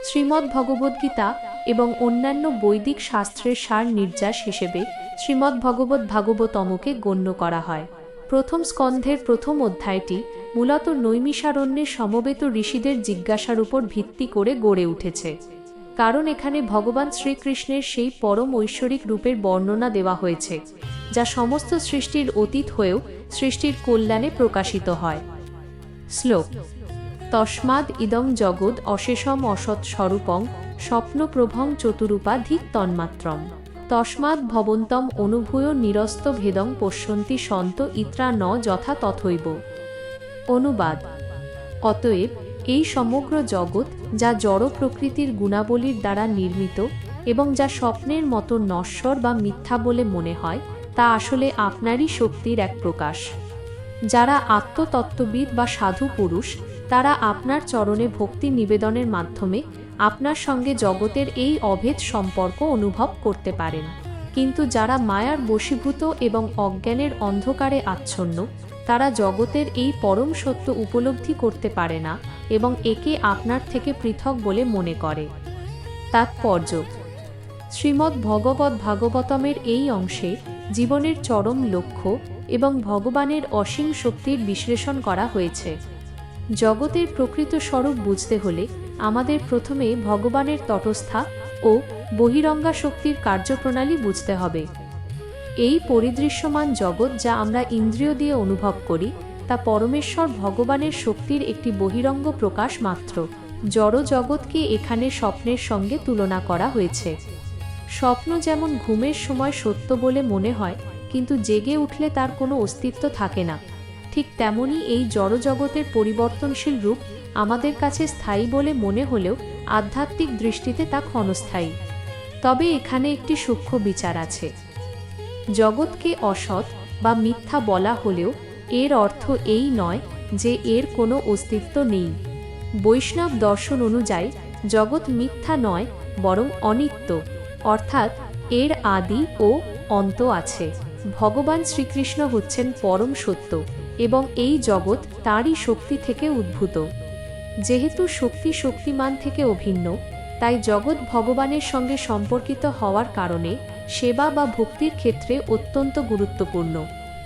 শ্রীমদ্ ভগবদ্গীতা এবং অন্যান্য বৈদিক শাস্ত্রের সার নির্যাস হিসেবে শ্রীমদ্ ভাগবতমকে গণ্য করা হয়। প্রথম স্কন্ধের প্রথম অধ্যায়টি মূলত নৈমিষারণ্যে সমবেত ঋষিদের জিজ্ঞাসার উপর ভিত্তি করে গড়ে উঠেছে, কারণ এখানে ভগবান শ্রীকৃষ্ণের সেই পরম ঐশ্বরিক রূপের বর্ণনা দেওয়া হয়েছে যা সমস্ত সৃষ্টির অতীত হয়েও সৃষ্টির কল্যাণে প্রকাশিত হয়। শ্লোক: তস্মাদ ইদং জগৎ অশেষম অসৎ স্বরূপং স্বপ্নপ্রভং চতুরূপাধিক তন্মাত্রম তস্মাদ ভবন্তম অনুভূয় নিরস্ত ভেদং পশ্যন্তি সন্ত ইত্রা ন যথা তথৈব। অনুবাদ: অতএব এই সমগ্র জগৎ, যা জড় প্রকৃতির গুণাবলীর দ্বারা নির্মিত এবং যা স্বপ্নের মতো নশ্বর বা মিথ্যা বলে মনে হয়, তা আসলে আপনারই শক্তির এক প্রকাশ। যারা আত্মতত্ত্ববিদ বা সাধু পুরুষ, তারা আপনার চরণে ভক্তি নিবেদনের মাধ্যমে আপনার সঙ্গে জগতের এই অভেদ সম্পর্ক অনুভব করতে পারেন। কিন্তু যারা মায়ার বশীভূত এবং অজ্ঞানের অন্ধকারে আচ্ছন্ন, তারা জগতের এই পরম সত্য উপলব্ধি করতে পারে না এবং একে আপনার থেকে পৃথক বলে মনে করে। তাৎপর্য: শ্রীমদ্ ভাগবতমের এই অংশে জীবনের চরম লক্ষ্য এবং ভগবানের অসীম শক্তির বিশ্লেষণ করা হয়েছে। জগতের প্রকৃত স্বরূপ বুঝতে হলে আমাদের প্রথমে ভগবানের তটস্থা ও বহিরঙ্গা শক্তির কার্যপ্রণালী বুঝতে হবে। এই পরিদৃশ্যমান জগৎ যা আমরা ইন্দ্রিয় দিয়ে অনুভব করি, তা পরমেশ্বর ভগবানের শক্তির একটি বহিরঙ্গ প্রকাশ মাত্র। জড় জগৎকে এখানে স্বপ্নের সঙ্গে তুলনা করা হয়েছে। স্বপ্ন যেমন ঘুমের সময় সত্য বলে মনে হয়, কিন্তু জেগে উঠলে তার কোনো অস্তিত্ব থাকে না, ঠিক তেমনি এই জড়জগতের পরিবর্তনশীল রূপ আমাদের কাছে স্থায়ী বলে মনে হলেও আধ্যাত্মিক দৃষ্টিতে তা ক্ষণস্থায়ী। তবে এখানে একটি সূক্ষ্ম বিচার আছে। জগৎকে অসৎ বা মিথ্যা বলা হলেও এর অর্থ এই নয় যে এর কোনো অস্তিত্ব নেই। বৈষ্ণব দর্শন অনুযায়ী জগৎ মিথ্যা নয়, বরং অনিত্য, অর্থাৎ এর আদি ও অন্ত আছে। ভগবান শ্রীকৃষ্ণ হচ্ছেন পরম সত্য এবং এই জগৎ তাঁরই শক্তি থেকে উদ্ভূত। যেহেতু শক্তি শক্তিমান থেকে অভিন্ন, তাই জগৎ ভগবানের সঙ্গে সম্পর্কিত হওয়ার কারণে সেবা বা ভক্তির ক্ষেত্রে অত্যন্ত গুরুত্বপূর্ণ।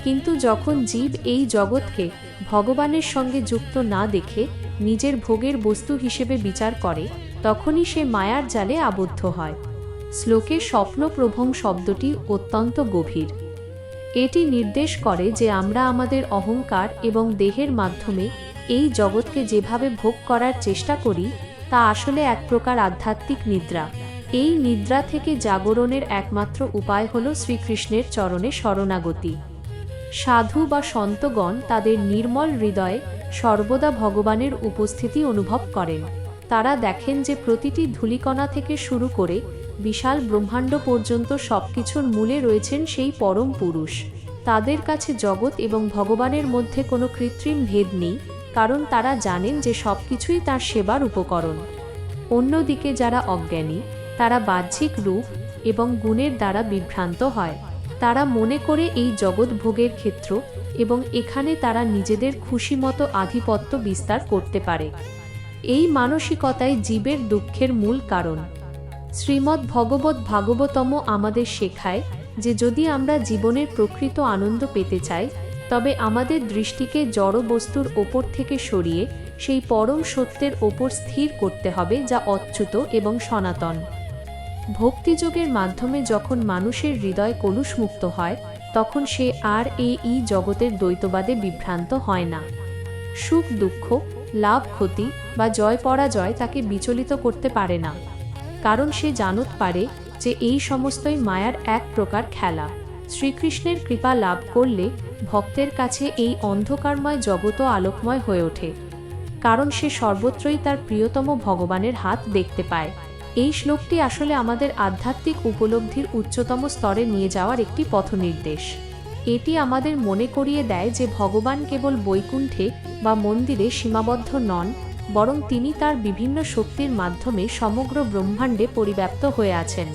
কিন্তু যখন জীব এই জগৎকে ভগবানের সঙ্গে যুক্ত না দেখে নিজের ভোগের বস্তু হিসেবে বিচার করে, তখনই সে মায়ার জালে আবদ্ধ হয়। শ্লোকে স্বপ্নপ্রভং শব্দটি অত্যন্ত গভীর। এটি নির্দেশ করে যে আমরা আমাদের অহংকার এবং দেহের মাধ্যমে এই জগৎকে যেভাবে ভোগ করার চেষ্টা করি, তা আসলে এক প্রকার আধ্যাত্মিক নিদ্রা। এই নিদ্রা থেকে জাগরণের একমাত্র উপায় হল শ্রীকৃষ্ণের চরণে শরণাগতি। সাধু বা সন্তগণ তাদের নির্মল হৃদয়ে সর্বদা ভগবানের উপস্থিতি অনুভব করেন। তারা দেখেন যে প্রতিটি ধূলিকণা থেকে শুরু করে বিশাল ব্রহ্মাণ্ড পর্যন্ত সবকিছুর মূলে রয়েছেন সেই পরম পুরুষ। তাদের কাছে জগৎ এবং ভগবানের মধ্যে কোনো কৃত্রিম ভেদ নেই, কারণ তারা জানেন যে সবকিছুই তার সেবার উপকরণ। অন্যদিকে যারা অজ্ঞানী, তারা বাহ্যিক রূপ এবং গুণের দ্বারা বিভ্রান্ত হয়। তারা মনে করে এই জগৎ ভোগের ক্ষেত্র এবং এখানে তারা নিজেদের খুশিমতো আধিপত্য বিস্তার করতে পারে। এই মানসিকতাই জীবের দুঃখের মূল কারণ। শ্রীমদ্ ভাগবতম আমাদের শেখায় যে যদি আমরা জীবনের প্রকৃত আনন্দ পেতে চাই, তবে আমাদের দৃষ্টিকে জড় বস্তুর ওপর থেকে সরিয়ে সেই পরম সত্যের ওপর স্থির করতে হবে, যা অচ্যুত এবং সনাতন। ভক্তিযোগের মাধ্যমে যখন মানুষের হৃদয় কলুষমুক্ত হয়, তখন সে আর এই জগতের দ্বৈতবাদে বিভ্রান্ত হয় না। সুখ দুঃখ, লাভ ক্ষতি বা জয় পরাজয় তাকে বিচলিত করতে পারে না, কারণ সে জানত পারে যে এই সমস্তই মায়ার এক প্রকার খেলা। শ্রীকৃষ্ণের কৃপা লাভ করলে ভক্তের কাছে এই অন্ধকারময় জগৎও আলোকময় হয়ে ওঠে, কারণ সে সর্বত্রই তার প্রিয়তম ভগবানের হাত দেখতে পায়। এই শ্লোকটি আসলে আমাদের আধ্যাত্মিক উপলব্ধির উচ্চতম স্তরে নিয়ে যাওয়ার একটি পথনির্দেশ। এটি আমাদের মনে করিয়ে দেয় যে ভগবান কেবল বৈকুণ্ঠে বা মন্দিরে সীমাবদ্ধ নন, বরং তিনি তার বিভিন্ন শক্তির মাধ্যমে সমগ্র ব্রহ্মাণ্ডে পরিব্যাপ্ত হয়ে আছেন।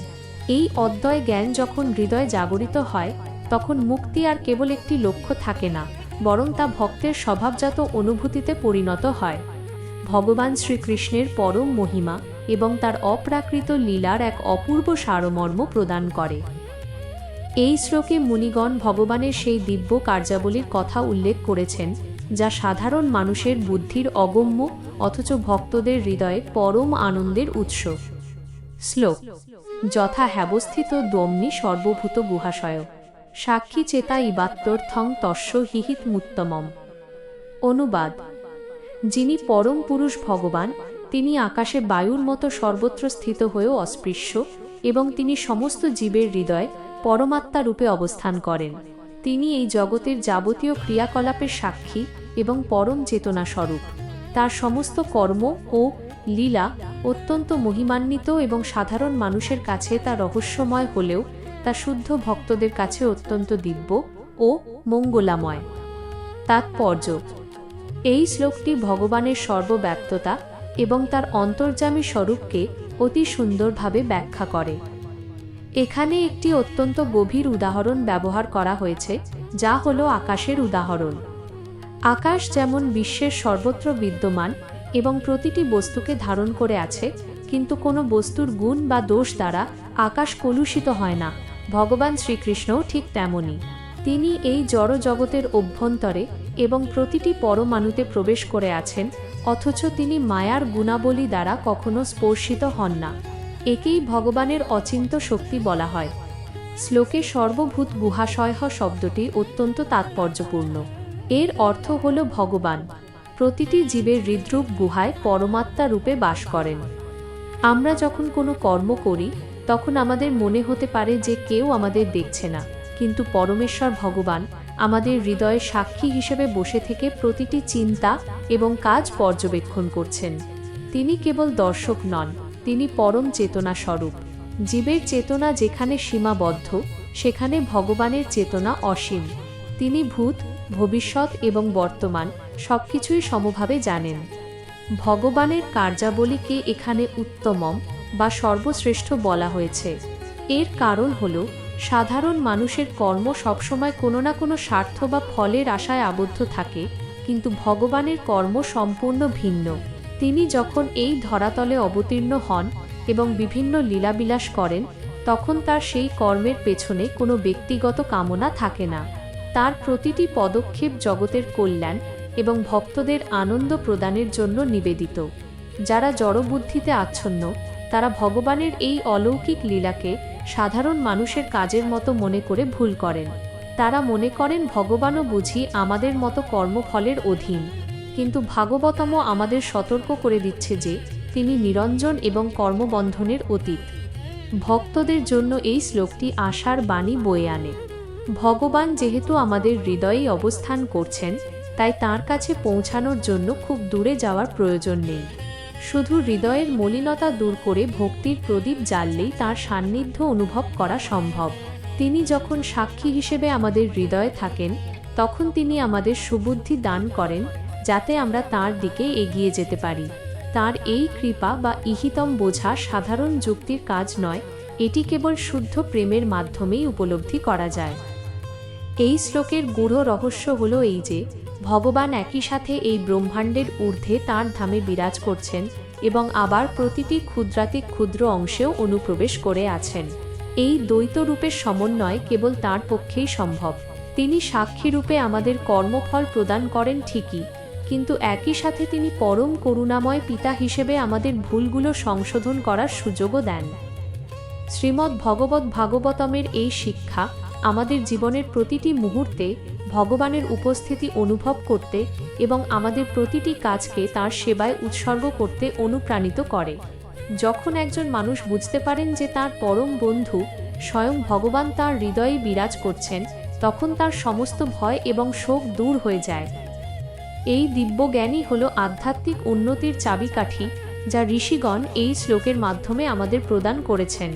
এই অদ্বয় জ্ঞান যখন হৃদয়ে জাগরিত হয়, তখন মুক্তি আর কেবল একটি লক্ষ্য থাকে না, বরং তা ভক্তের স্বভাবজাত অনুভূতিতে পরিণত হয়। ভগবান শ্রীকৃষ্ণের পরম মহিমা এবং তার অপ্রাকৃত লীলার এক অপূর্ব সারমর্ম প্রদান করে। এই শ্লোকে মুনিগণ ভগবানের সেই দিব্য কার্যাবলীর কথা উল্লেখ করেছেন, যা সাধারণ মানুষের বুদ্ধির অগম্য অথচ ভক্তদের হৃদয়ে পরম আনন্দের উৎস। শ্লোক যথা হ্যবস্থিত দম্নি সর্বভূত গুহাশয় সাক্ষী চেতা ইবাত্তর্থং তস্য হিহিত মুত্তমম। অনুবাদ: যিনি পরম পুরুষ ভগবান, তিনি আকাশে বায়ুর মতো সর্বত্র স্থিত হয়েও অস্পৃশ্য এবং তিনি সমস্ত জীবের হৃদয়ে পরমাত্মা রূপে অবস্থান করেন। তিনি এই জগতের যাবতীয় ক্রিয়াকলাপের সাক্ষী এবং পরম চেতনা স্বরূপ। তার সমস্ত কর্ম ও লীলা অত্যন্ত মহিমান্বিত এবং সাধারণ মানুষের কাছে তা রহস্যময় হলেও তা শুদ্ধ ভক্তদের কাছে অত্যন্ত দিব্য ও মঙ্গলাময়। তাৎপর্য: এই শ্লোকটি ভগবানের সর্বব্যাপ্ততা এবং তার অন্তর্যামী স্বরূপকে অতি সুন্দরভাবে ব্যাখ্যা করে। এখানে একটি অত্যন্ত গভীর উদাহরণ ব্যবহার করা হয়েছে, যা হল আকাশের উদাহরণ। আকাশ যেমন বিশ্বের সর্বত্র বিদ্যমান এবং প্রতিটি বস্তুকে ধারণ করে আছে, কিন্তু কোনো বস্তুর গুণ বা দোষ দ্বারা আকাশ কলুষিত হয় না। ভগবান শ্রীকৃষ্ণও ঠিক তেমনই। তিনি এই জড় জগতের অভ্যন্তরে এবং প্রতিটি পরমাণুতে প্রবেশ করে আছেন, অথচ তিনি মায়ার গুণাবলী দ্বারা কখনো স্পর্শিত হন না। একেই ভগবানের অচিন্ত শক্তি বলা হয়। শ্লোকে সর্বভূত গুহাশয় শব্দটি অত্যন্ত তাৎপর্যপূর্ণ। এর অর্থ হল ভগবান প্রতিটি জীবের হৃদ্রূপ গুহায় পরমাত্মা রূপে বাস করেন। আমরা যখন কোনো কর্ম করি তখন আমাদের মনে হতে পারে যে কেউ আমাদের দেখছে না, কিন্তু পরমেশ্বর ভগবান আমাদের হৃদয়ে সাক্ষী হিসেবে বসে থেকে প্রতিটি চিন্তা এবং কাজ পর্যবেক্ষণ করছেন। তিনি কেবল দর্শক নন, তিনি পরম চেতনা স্বরূপ। জীবের চেতনা যেখানে সীমাবদ্ধ, সেখানে ভগবানের চেতনা অসীম। তিনি ভূত, ভবিষ্যৎ এবং বর্তমান সবকিছুই সমভাবে জানেন। ভগবানের কার্যাবলীকে এখানে উত্তমম বা সর্বশ্রেষ্ঠ বলা হয়েছে। এর কারণ হল সাধারণ মানুষের কর্ম সবসময় কোনো না কোনো স্বার্থ বা ফলের আশায় আবদ্ধ থাকে, কিন্তু ভগবানের কর্ম সম্পূর্ণ ভিন্ন। তিনি যখন এই ধরাতলে অবতীর্ণ হন এবং বিভিন্ন লীলাবিলাস করেন, তখন তার সেই কর্মের পেছনে কোনো ব্যক্তিগত কামনা থাকে না। তার প্রতিটি পদক্ষেপ জগতের কল্যাণ এবং ভক্তদের আনন্দ প্রদানের জন্য নিবেদিত। যারা জড়বুদ্ধিতে আচ্ছন্ন, তারা ভগবানের এই অলৌকিক লীলাকে সাধারণ মানুষের কাজের মতো মনে করে ভুল করেন। তারা মনে করেন ভগবানও বুঝি আমাদের মতো কর্মফলের অধীন, কিন্তু ভাগবতম আমাদের সতর্ক করে দিচ্ছে যে তিনি নিরঞ্জন এবং কর্মবন্ধনের অতীত। ভক্তদের জন্য এই শ্লোকটি আশার বাণী বয়ে আনে। ভগবান যেহেতু আমাদের হৃদয়েই অবস্থান করছেন, তাই তাঁর কাছে পৌঁছানোর জন্য খুব দূরে যাওয়ার প্রয়োজন নেই। শুধু হৃদয়ের মলিনতা দূর করে ভক্তির প্রদীপ জ্বাললেই তাঁর সান্নিধ্য অনুভব করা সম্ভব। তিনি যখন সাক্ষী হিসেবে আমাদের হৃদয়ে থাকেন, তখন তিনি আমাদের সুবুদ্ধি দান করেন, যাতে আমরা তাঁর দিকে এগিয়ে যেতে পারি। তাঁর এই কৃপা বা ইহিতম বোঝা সাধারণ যুক্তির কাজ নয়, এটি কেবল শুদ্ধ প্রেমের মাধ্যমেই উপলব্ধি করা যায়। এই শ্লোকের গূঢ় রহস্য হল এই যে ভগবান একই সাথে এই ব্রহ্মাণ্ডের ঊর্ধ্বে তাঁর ধামে বিরাজ করছেন এবং আবার প্রতিটি ক্ষুদ্রাতি ক্ষুদ্র অংশেও অনুপ্রবেশ করে আছেন। এই দ্বৈত রূপের সমন্বয় কেবল তাঁর পক্ষেই সম্ভব। তিনি সাক্ষী রূপে আমাদের কর্মফল প্রদান করেন ঠিকই, কিন্তু একই সাথে তিনি পরম করুণাময় পিতা হিসেবে আমাদের ভুলগুলো সংশোধন করার সুযোগও দেন। শ্রীমদ্ ভাগবতমের এই শিক্ষা আমাদের জীবনের প্রতিটি মুহূর্তে ভগবানের উপস্থিতি অনুভব করতে এবং আমাদের প্রতিটি কাজকে তাঁর সেবায় উৎসর্গ করতে অনুপ্রাণিত করে। যখন একজন মানুষ বুঝতে পারেন যে তাঁর পরম বন্ধু স্বয়ং ভগবান তাঁর হৃদয়ে বিরাজ করছেন, তখন তার সমস্ত ভয় এবং শোক দূর হয়ে যায়। এই দিব্যজ্ঞানই হল আধ্যাত্মিক উন্নতির চাবিকাঠি, যা ঋষিগণ এই শ্লোকের মাধ্যমে আমাদের প্রদান করেছেন।